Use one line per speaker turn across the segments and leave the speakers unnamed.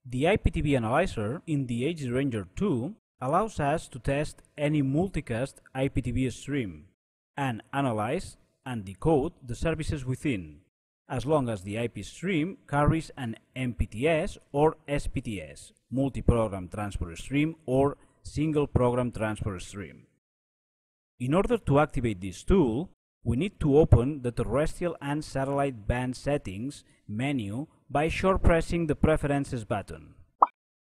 The IPTV analyzer in the HD Ranger 2 allows us to test any multicast IPTV stream and analyze and decode the services within, as long as the IP stream carries an MPTS or SPTS, multi-program transport stream or single program transport stream. In order to activate this tool, we need to open the terrestrial and satellite band settings menu by short pressing the Preferences button.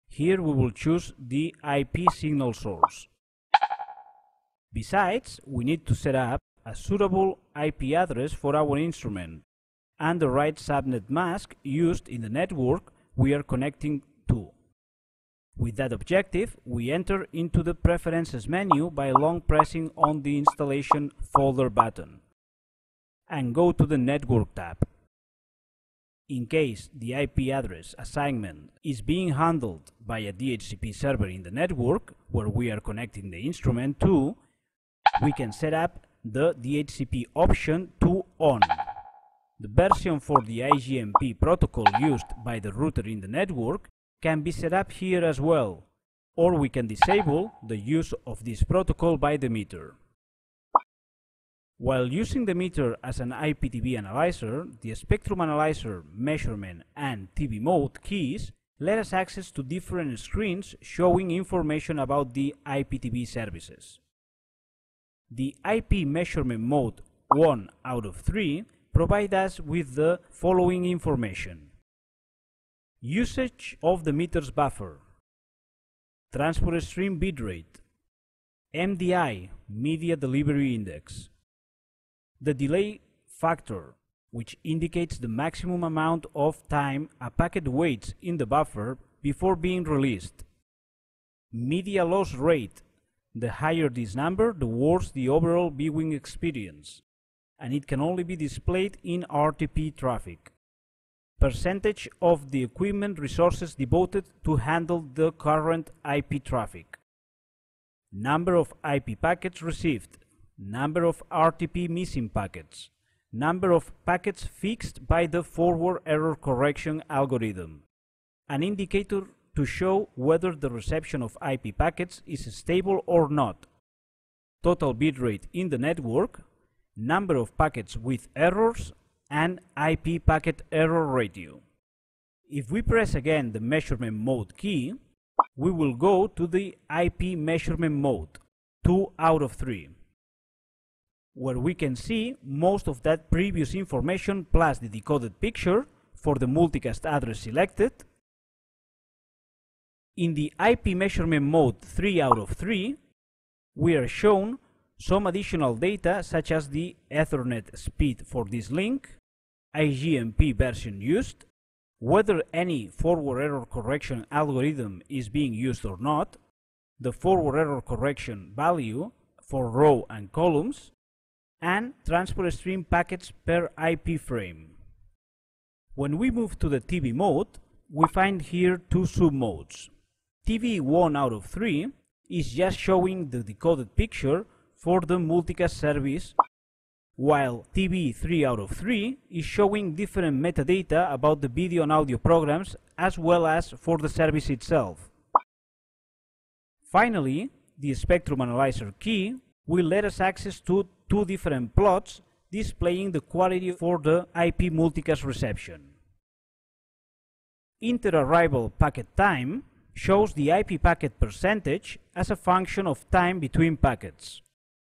Here we will choose the IP signal source. Besides, we need to set up a suitable IP address for our instrument and the right subnet mask used in the network we are connecting to. With that objective, we enter into the Preferences menu by long pressing on the Installation folder button and go to the Network tab. In case the IP address assignment is being handled by a DHCP server in the network where we are connecting the instrument to, we can set up the DHCP option to on. The version for the IGMP protocol used by the router in the network can be set up here as well, or we can disable the use of this protocol by the meter. While using the meter as an IPTV analyzer, the spectrum analyzer, measurement, and TV mode keys let us access to different screens showing information about the IPTV services. The IP measurement mode 1 out of 3 provide us with the following information: usage of the meter's buffer, transport stream bitrate, MDI, media delivery index, the delay factor, which indicates the maximum amount of time a packet waits in the buffer before being released, media loss rate. The higher this number, the worse the overall viewing experience, and it can only be displayed in RTP traffic. Percentage of the equipment resources devoted to handle the current IP traffic. Number of IP packets received. Number of RTP missing packets. Number of packets fixed by the forward error correction algorithm. An indicator to show whether the reception of IP packets is stable or not. Total bitrate in the network. Number of packets with errors, and IP packet error ratio. If we press again the measurement mode key, we will go to the IP measurement mode 2 out of 3, where we can see most of that previous information plus the decoded picture for the multicast address selected. In the IP measurement mode 3 out of 3, we are shown some additional data such as the Ethernet speed for this link, IGMP version used, whether any forward error correction algorithm is being used or not, the forward error correction value for row and columns, and transport stream packets per IP frame. When we move to the TV mode, we find here two sub-modes. TV 1 out of 3 is just showing the decoded picture for the multicast service, while TV 3 out of 3 is showing different metadata about the video and audio programs as well as for the service itself. Finally, the Spectrum Analyzer key will let us access to two different plots displaying the quality for the IP multicast reception. Inter-arrival packet time shows the IP packet percentage as a function of time between packets.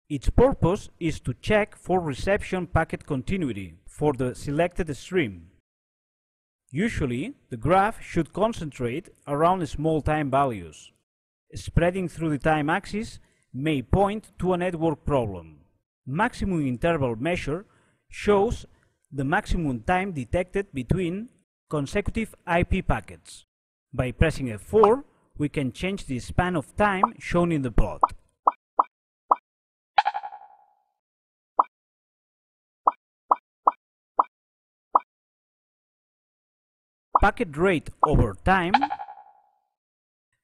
Its purpose is to check for reception packet continuity for the selected stream. Usually, the graph should concentrate around small time values. Spreading through the time axis may point to a network problem. Maximum interval measure shows the maximum time detected between consecutive IP packets. By pressing F4, we can change the span of time shown in the plot. Packet rate over time.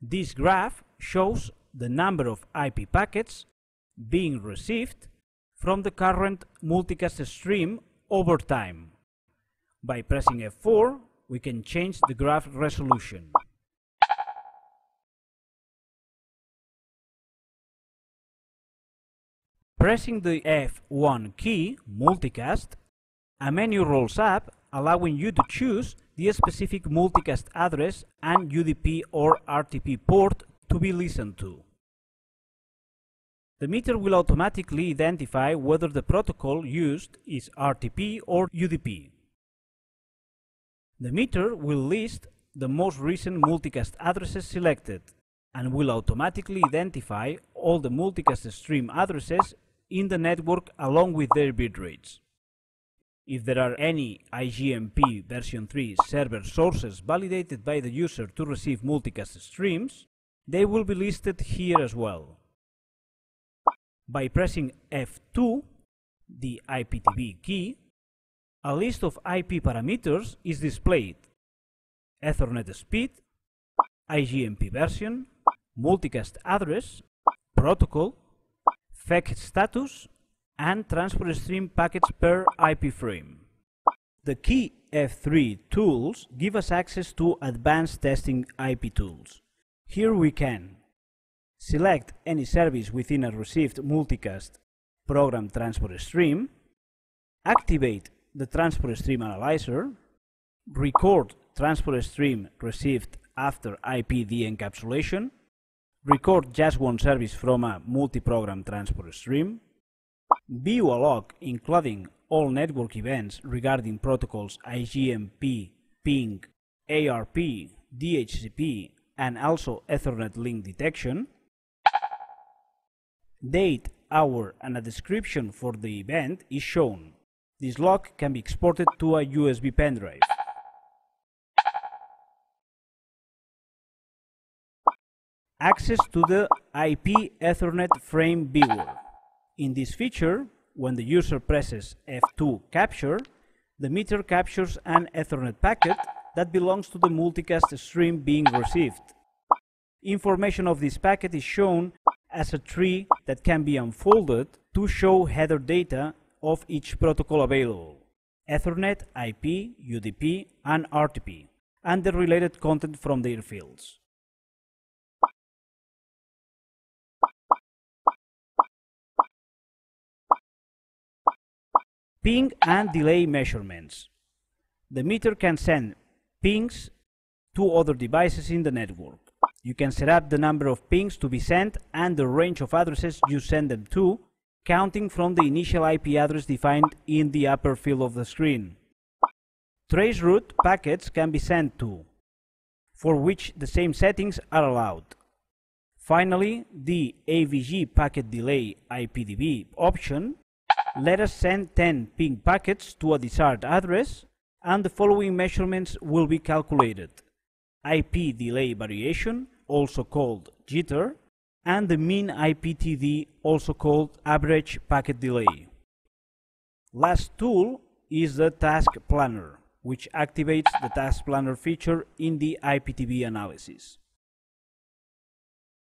This graph shows the number of IP packets being received from the current multicast stream over time. By pressing F4, we can change the graph resolution. Pressing the F1 key, multicast, a menu rolls up, allowing you to choose the specific multicast address and UDP or RTP port to be listened to. The meter will automatically identify whether the protocol used is RTP or UDP. The meter will list the most recent multicast addresses selected and will automatically identify all the multicast stream addresses in the network along with their bit rates. If there are any IGMP version 3 server sources validated by the user to receive multicast streams, they will be listed here as well. By pressing F2, the IPTV key, a list of IP parameters is displayed: Ethernet speed, IGMP version, multicast address, protocol, FEC status, and transport stream packets per IP frame. The key F3 tools give us access to advanced testing IP tools. Here we can select any service within a received multicast program transport stream, activate the transport stream analyzer, record transport stream received after IP de-encapsulation, record just one service from a multi-program transport stream, view a log including all network events regarding protocols IGMP, ping, ARP, DHCP, and also Ethernet link detection. Date, hour, and a description for the event is shown. This log can be exported to a USB pen drive. Access to the IP Ethernet frame viewer. In this feature, when the user presses F2 capture, the meter captures an Ethernet packet that belongs to the multicast stream being received. Information of this packet is shown as a tree that can be unfolded to show header data of each protocol available: Ethernet, IP, UDP, and RTP, and the related content from their fields. Ping and delay measurements. The meter can send pings to other devices in the network. You can set up the number of pings to be sent and the range of addresses you send them to, counting from the initial IP address defined in the upper field of the screen. Traceroute packets can be sent to, for which the same settings are allowed. Finally, the AVG packet delay IPTV option let us send 10 ping packets to a desired address, and the following measurements will be calculated: IP delay variation, also called jitter, and the mean IPTD, also called average packet delay. Last tool is the Task Planner, which activates the Task Planner feature in the IPTV analysis.